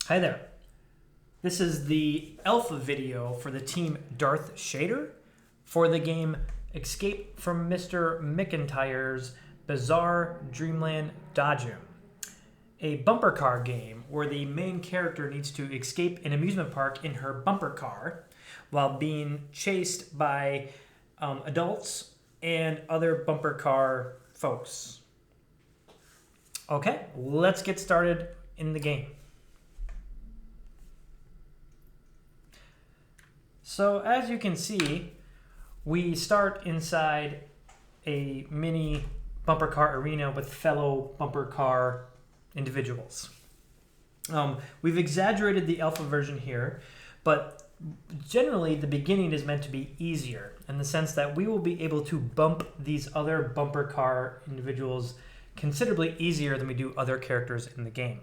Hi there. This is the alpha video for the Team Darth shader for the game Escape from Mr. McIntyre's Bizarre Dreamland Dodgem, a bumper car game where the main character needs to escape an amusement park in her bumper car while being chased by adults and other bumper car folks. Okay, let's get started in the game. So as you can see, we start inside a mini bumper car arena with fellow bumper car individuals. We've exaggerated the alpha version here, but generally the beginning is meant to be easier in the sense that we will be able to bump these other bumper car individuals considerably easier than we do other characters in the game.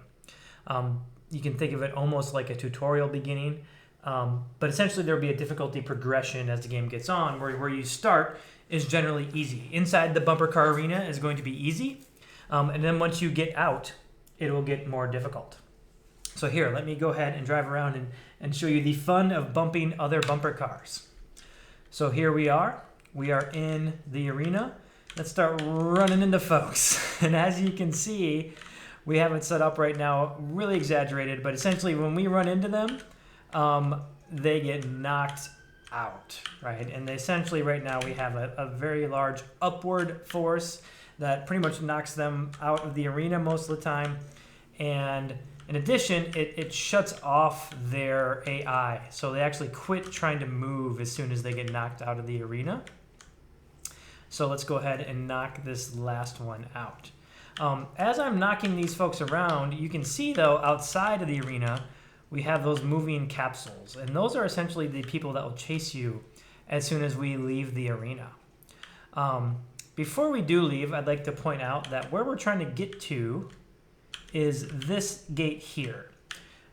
You can think of it almost like a tutorial beginning. But essentially there will be a difficulty progression as the game gets on, where you start is generally easy. Inside the bumper car arena is going to be easy, and then once you get out, it will get more difficult. So here, let me go ahead and drive around and show you the fun of bumping other bumper cars. So here we are in the arena. Let's start running into folks. And as you can see, we have it set up right now, really exaggerated, but essentially when we run into them, they get knocked out, right? And essentially right now we have a very large upward force that pretty much knocks them out of the arena most of the time. And in addition, it shuts off their AI. So they actually quit trying to move as soon as they get knocked out of the arena. So let's go ahead and knock this last one out. As I'm knocking these folks around, you can see though, outside of the arena, we have those moving capsules, and those are essentially the people that will chase you as soon as we leave the arena. Before we do leave, I'd like to point out that where we're trying to get to is this gate here.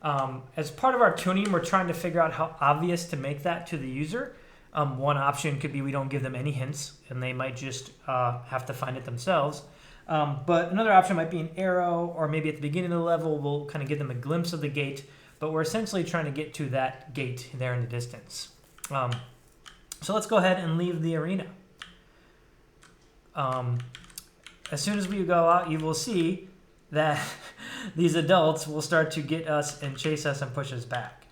As part of our tuning, we're trying to figure out how obvious to make that to the user. One option could be we don't give them any hints, and they might just have to find it themselves. But another option might be an arrow, or maybe at the beginning of the level, we'll kind of give them a glimpse of the gate. But we're essentially trying to get to that gate there in the distance. So let's go ahead and leave the arena. As soon as we go out, you will see that these adults will start to get us and chase us and push us back.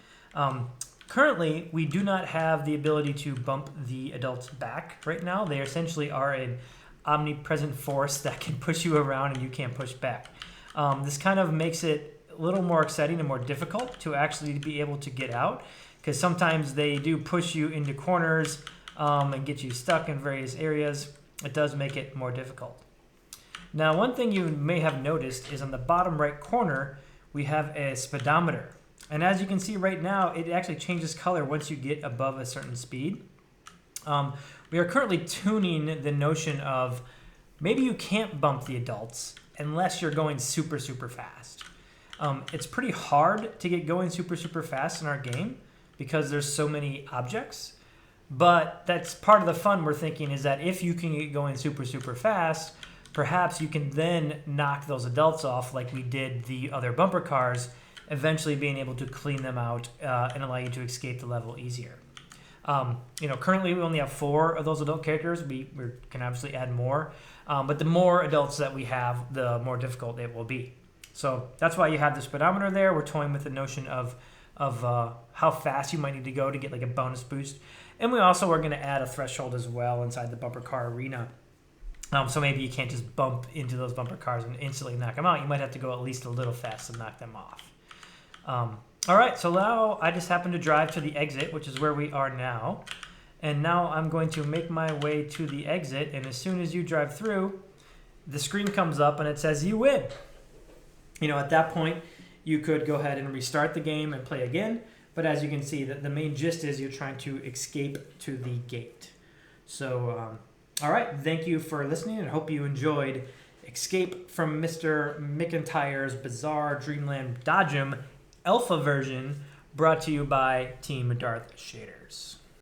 Currently, we do not have the ability to bump the adults back right now. They essentially are an omnipresent force that can push you around and you can't push back. This kind of makes it a little more exciting and more difficult to actually be able to get out, because sometimes they do push you into corners and get you stuck in various areas. It does make it more difficult. Now, one thing you may have noticed is on the bottom right corner, we have a speedometer. And as you can see right now, it actually changes color once you get above a certain speed. We are currently tuning the notion of maybe you can't bump the adults unless you're going super, super fast. It's pretty hard to get going super, super fast in our game because there's so many objects. But that's part of the fun we're thinking, is that if you can get going super, super fast, perhaps you can then knock those adults off like we did the other bumper cars, eventually being able to clean them out and allow you to escape the level easier. Currently we only have 4 of those adult characters. We can obviously add more, but the more adults that we have, the more difficult it will be. So that's why you have the speedometer there. We're toying with the notion of how fast you might need to go to get like a bonus boost. And we also are going to add a threshold as well inside the bumper car arena. So maybe you can't just bump into those bumper cars and instantly knock them out. You might have to go at least a little fast to knock them off. All right, so now I just happen to drive to the exit, which is where we are now. And now I'm going to make my way to the exit. And as soon as you drive through, the screen comes up and it says you win. At that point, you could go ahead and restart the game and play again. But as you can see, the main gist is you're trying to escape to the gate. So, all right, thank you for listening, and I hope you enjoyed Escape from Mr. McIntyre's Bizarre Dreamland Dodgem alpha version, brought to you by Team Darth Shaders.